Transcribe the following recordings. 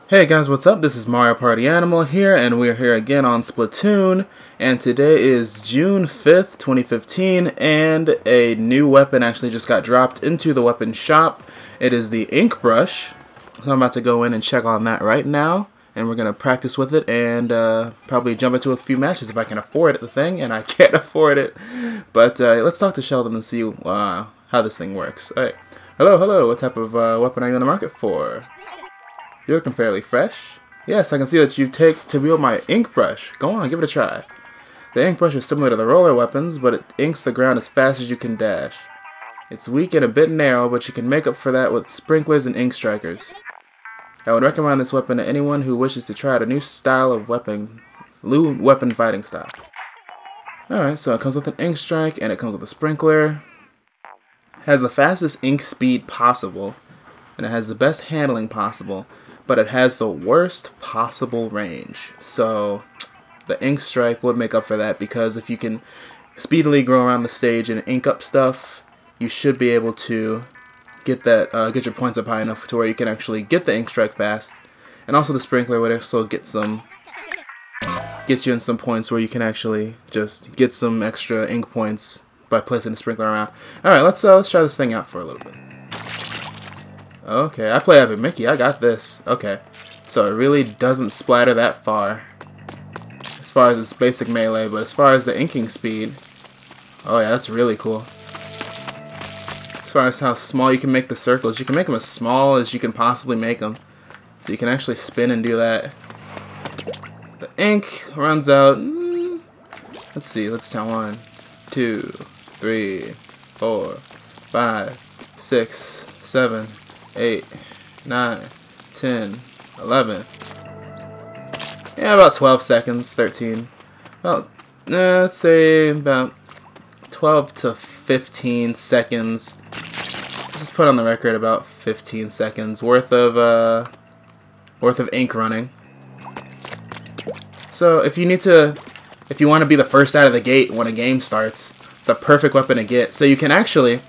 Hey guys, what's up? This is Mario Party Animal here, and we're here again on Splatoon, and today is June 5th, 2015, and a new weapon actually just got dropped into the weapon shop. It is the Inkbrush, so I'm about to go in and check on that right now, and we're going to practice with it, and probably jump into a few matches if I can afford the thing, and I can't afford it. But let's talk to Sheldon and see how this thing works. Alright, hello, what type of weapon are you in the market for? You're looking fairly fresh. Yes, I can see that you takes to wield my Inkbrush. Go on, give it a try. The Inkbrush is similar to the roller weapons, but it inks the ground as fast as you can dash. It's weak and a bit narrow, but you can make up for that with sprinklers and ink strikers. I would recommend this weapon to anyone who wishes to try out a new style of weapon fighting style. Alright, so it comes with an ink strike, and it comes with a sprinkler. Has the fastest ink speed possible, and it has the best handling possible. But it has the worst possible range. So the ink strike would make up for that, because if you can speedily go around the stage and ink up stuff, you should be able to get your points up high enough to where you can actually get the ink strike fast. And also the sprinkler would also get you in some points where you can actually just get some extra ink points by placing the sprinkler around. Alright, let's try this thing out for a little bit. Okay, I play Epic Mickey, I got this. Okay, so it really doesn't splatter that far as far as its basic melee, but as far as the inking speed, oh yeah, that's really cool. As far as how small you can make the circles, you can make them as small as you can possibly make them. So you can actually spin and do that. The ink runs out, let's see, let's count 1, 2, 3, 4, 5, 6, 7, 8, 9, 10, 11. Yeah, about 12 seconds, 13. Well, let's say about 12 to 15 seconds. Just put on the record about 15 seconds worth of ink running. So if you want to be the first out of the gate when a game starts, it's a perfect weapon to get. So you can actually,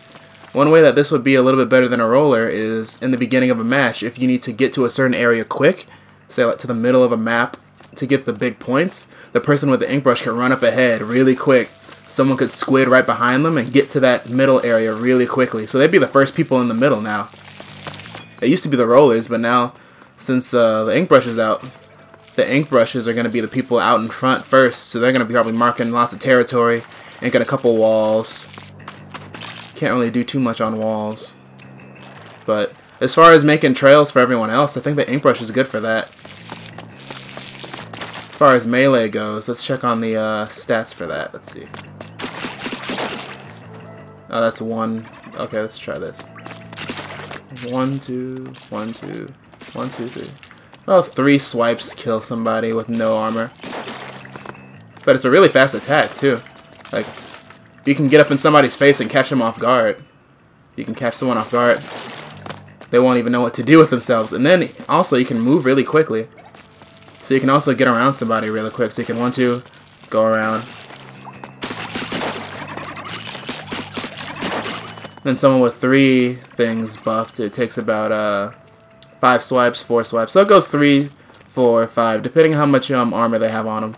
one way that this would be a little bit better than a roller is in the beginning of a match, if you need to get to a certain area quick, say like to the middle of a map to get the big points, the person with the Inkbrush can run up ahead really quick. Someone could squid right behind them and get to that middle area really quickly. So they'd be the first people in the middle now. It used to be the rollers, but now since the Inkbrush is out, the Inkbrushes are going to be the people out in front first. So they're going to be probably marking lots of territory, inking a couple walls. Can't really do too much on walls. But as far as making trails for everyone else, I think the Inkbrush is good for that. As far as melee goes, let's check on the stats for that. Let's see. Oh, that's 1. Okay, let's try this. 1, 2, 1, 2, 1, 2, 3. Well, 3 swipes kill somebody with no armor. But it's a really fast attack, too. Like, you can get up in somebody's face and catch them off guard. You can catch someone off guard. They won't even know what to do with themselves. And then also you can move really quickly. So you can also get around somebody really quick. So you can 1, 2, go around. Then someone with 3 things buffed, it takes about 5 swipes, 4 swipes. So it goes 3, 4, 5, depending on how much armor they have on them.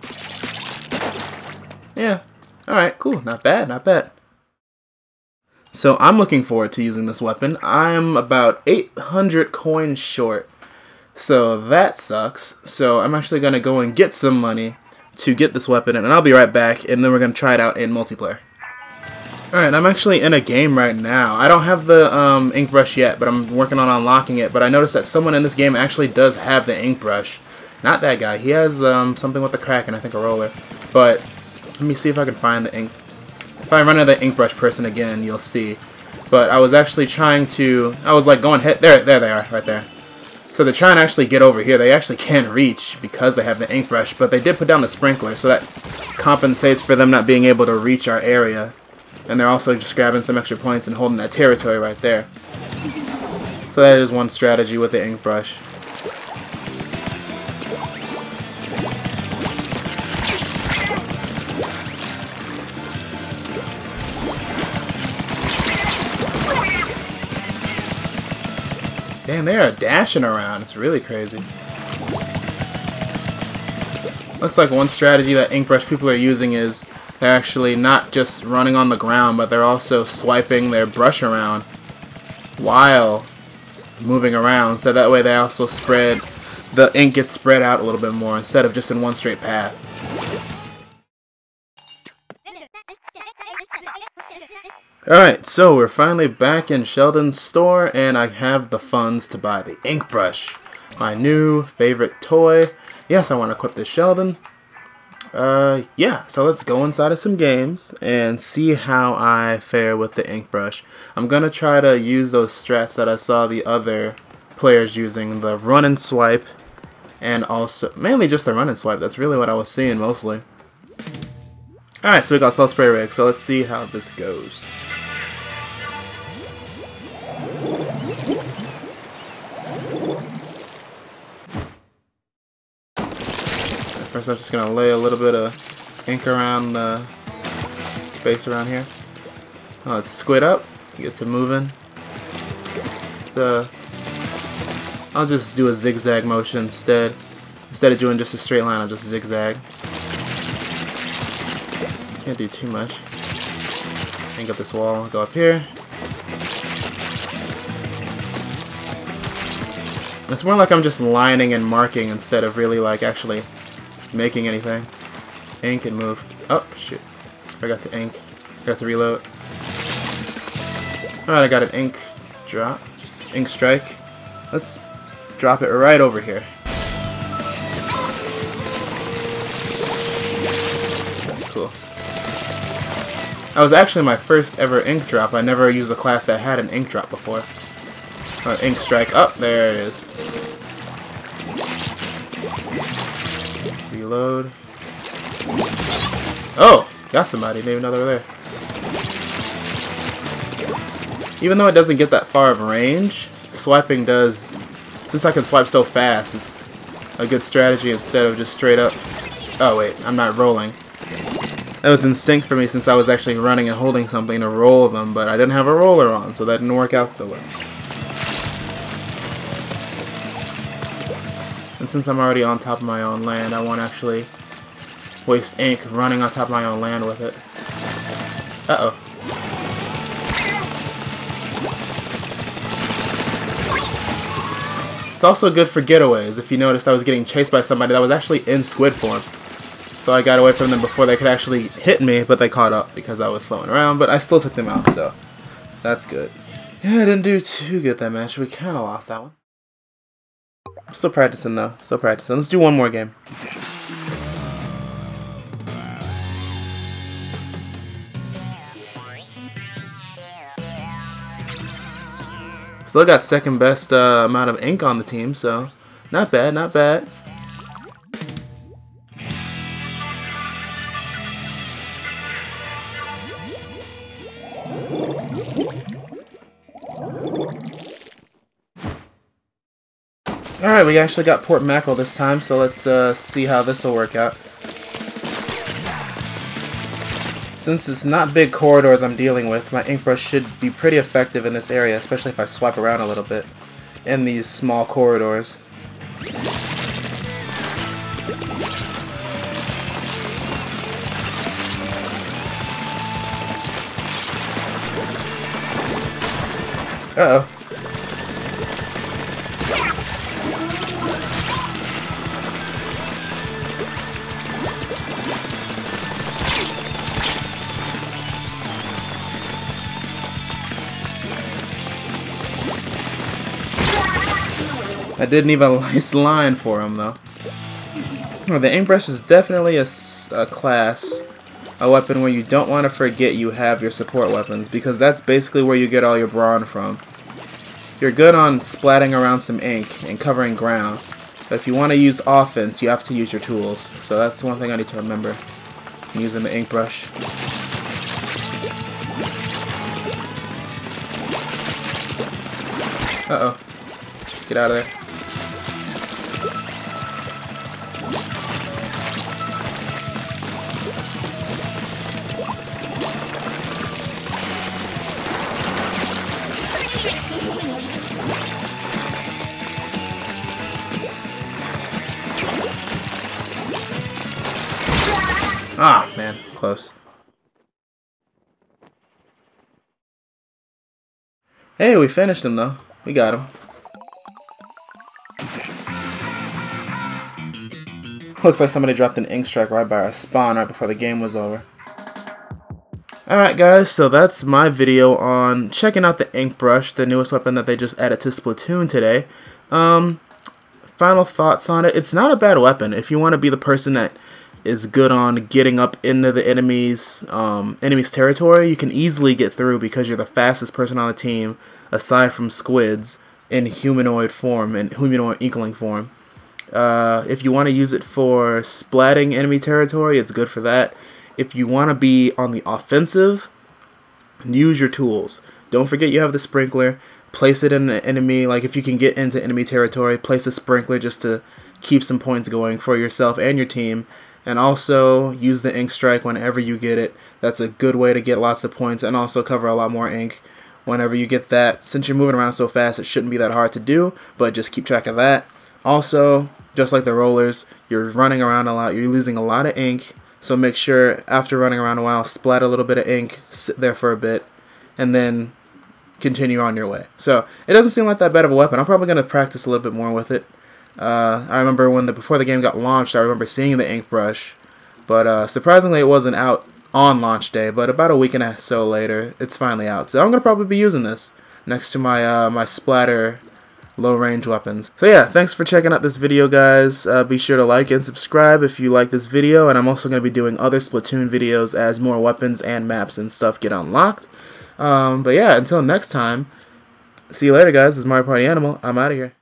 Yeah. Alright, cool. Not bad, not bad. So I'm looking forward to using this weapon. I'm about 800 coins short. So that sucks. So I'm actually going to go and get some money to get this weapon, and I'll be right back, and then we're going to try it out in multiplayer. Alright, I'm actually in a game right now. I don't have the Inkbrush yet, but I'm working on unlocking it. But I noticed that someone in this game actually does have the Inkbrush. Not that guy. He has something with a crack and I think a roller. But let me see if I can find the ink. If I run into the Inkbrush person again, you'll see. But I was actually trying to, I was like going hit, there they are, right there. So they're trying to actually get over here. They actually can't reach because they have the Inkbrush, but they did put down the sprinkler, so that compensates for them not being able to reach our area. And they're also just grabbing some extra points and holding that territory right there. So that is one strategy with the Inkbrush. Damn, they are dashing around. It's really crazy. Looks like one strategy that Inkbrush people are using is they're actually not just running on the ground, but they're also swiping their brush around while moving around, so that way they also spread, the ink gets spread out a little bit more instead of just in one straight path. Alright, so we're finally back in Sheldon's store, and I have the funds to buy the Inkbrush, my new favorite toy. Yes, I want to equip this Sheldon. Yeah, so let's go inside of some games and see how I fare with the Inkbrush. I'm gonna try to use those strats that I saw the other players using, the run and swipe, and also, mainly just the run and swipe. That's really what I was seeing mostly. Alright, so we got Salt Spray Rig, so let's see how this goes. First, I'm just gonna lay a little bit of ink around the space around here. Let's squid up, get to moving. So I'll just do a zigzag motion instead. Instead of doing just a straight line, I'll just zigzag. Can't do too much. Ink up this wall, go up here. It's more like I'm just lining and marking instead of really like actually making anything. Ink and move. Oh shit. Forgot to ink. Forgot to reload. Alright, I got an ink drop. Ink strike. Let's drop it right over here. Cool. That was actually my first ever ink drop. I never used a class that had an ink drop before. Ink strike. Oh, there it is. Reload. Oh! Got somebody. Didn't even know they were there. Even though it doesn't get that far of range, swiping does. Since I can swipe so fast, it's a good strategy instead of just straight up. Oh wait, I'm not rolling. That was in sync for me since I was actually running and holding something to roll them, but I didn't have a roller on, so that didn't work out so well. And since I'm already on top of my own land, I won't actually waste ink running on top of my own land with it. Uh-oh. It's also good for getaways. If you noticed, I was getting chased by somebody that was actually in squid form. So I got away from them before they could actually hit me, but they caught up because I was slowing around, but I still took them out, so that's good. Yeah, I didn't do too good that match. We kind of lost that one. I'm still practicing though. Still practicing. Let's do one more game. Still got second best amount of ink on the team, so not bad, not bad. Alright, we actually got Port Mackerel this time, so let's see how this will work out. Since it's not big corridors I'm dealing with, my Inkbrush should be pretty effective in this area, especially if I swipe around a little bit in these small corridors. Uh-oh. I didn't even a nice line for him though. Oh, the Inkbrush is definitely a class, a weapon where you don't want to forget you have your support weapons, because that's basically where you get all your brawn from. You're good on splatting around some ink and covering ground, but if you want to use offense, you have to use your tools. So that's one thing I need to remember when using the Inkbrush. Uh-oh. Get out of there. Ah, man, close. Hey, we finished him though. We got him. Looks like somebody dropped an ink strike right by our spawn right before the game was over. Alright guys, so that's my video on checking out the Inkbrush, the newest weapon that they just added to Splatoon today. Final thoughts on it. It's not a bad weapon. If you want to be the person that is good on getting up into the enemy's territory, you can easily get through because you're the fastest person on the team, aside from squids, in humanoid form, in humanoid inkling form. If you want to use it for splatting enemy territory, it's good for that. If you want to be on the offensive, use your tools. Don't forget you have the sprinkler. Place it in the enemy, like if you can get into enemy territory, place a sprinkler just to keep some points going for yourself and your team. And also use the ink strike whenever you get it. That's a good way to get lots of points and also cover a lot more ink whenever you get that. Since you're moving around so fast, it shouldn't be that hard to do, but just keep track of that. Also, just like the rollers, you're running around a lot, you're losing a lot of ink, so make sure after running around a while, splat a little bit of ink, sit there for a bit, and then continue on your way. So it doesn't seem like that bad of a weapon. I'm probably going to practice a little bit more with it. I remember before the game got launched, I remember seeing the Inkbrush, but surprisingly it wasn't out on launch day, but about a week and a so later, it's finally out. So I'm going to probably be using this next to my my splatter low-range weapons. So yeah, thanks for checking out this video, guys. Be sure to like and subscribe if you like this video, and I'm also going to be doing other Splatoon videos as more weapons and maps and stuff get unlocked. But yeah, until next time, see you later, guys. This is Mario Party Animal. I'm out of here.